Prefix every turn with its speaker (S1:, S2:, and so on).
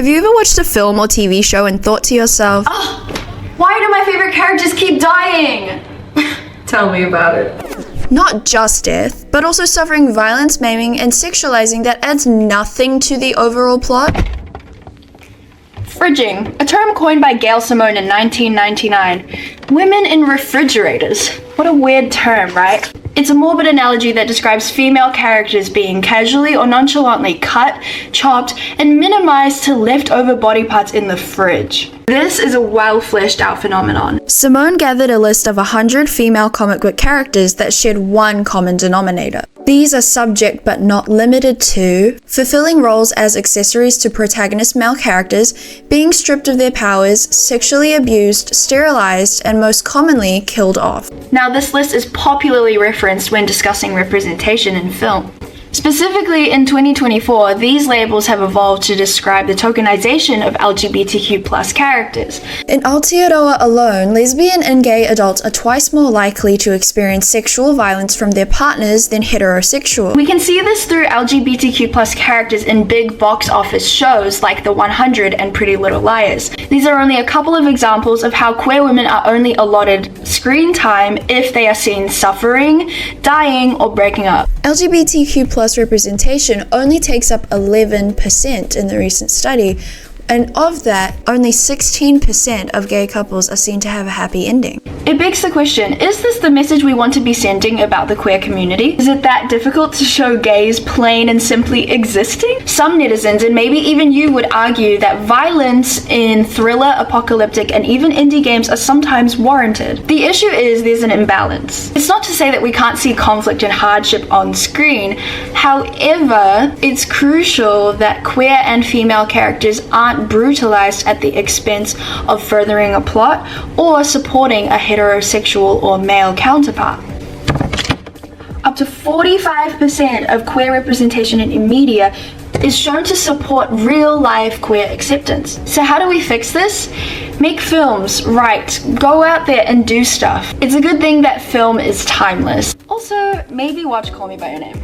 S1: Have you ever watched a film or TV show and thought to yourself,
S2: why do my favorite characters keep dying? Tell me about it.
S1: Not just death, but also suffering violence, maiming, and sexualizing that adds nothing to the overall plot?
S2: Fridging, a term coined by Gail Simone in 1999. Women in refrigerators. What a weird term, right? It's a morbid analogy that describes female characters being casually or nonchalantly cut, chopped, and minimized to leftover body parts in the fridge. This is a well fleshed out phenomenon.
S1: Simone gathered a list of 100 female comic book characters that shared one common denominator. These are subject but not limited to fulfilling roles as accessories to protagonist male characters, being stripped of their powers, sexually abused, sterilized, and most commonly killed off.
S2: Now, this list is popularly referenced when discussing representation in film. Specifically, in 2024, these labels have evolved to describe the tokenization of LGBTQ+ characters.
S1: In Aotearoa alone, lesbian and gay adults are twice more likely to experience sexual violence from their partners than heterosexual.
S2: We can see this through LGBTQ+ characters in big box office shows like The 100 and Pretty Little Liars. These are only a couple of examples of how queer women are only allotted screen time if they are seen suffering, dying, or breaking up.
S1: LGBTQ+ representation only takes up 11% in the recent study, and of that, only 16% of gay couples are seen to have a happy ending.
S2: It begs the question, is this the message we want to be sending about the queer community? Is it that difficult to show gays plain and simply existing? Some netizens, and maybe even you, would argue that violence in thriller, apocalyptic, and even indie games are sometimes warranted. The issue is there's an imbalance. It's not to say that we can't see conflict and hardship on screen. However, it's crucial that queer and female characters aren't brutalized at the expense of furthering a plot or supporting a heterosexual or male counterpart. Up to 45% of queer representation in media is shown to support real-life queer acceptance. So how do we fix this? Make films, write, go out there and do stuff. It's a good thing that film is timeless. Also, maybe watch Call Me By Your Name.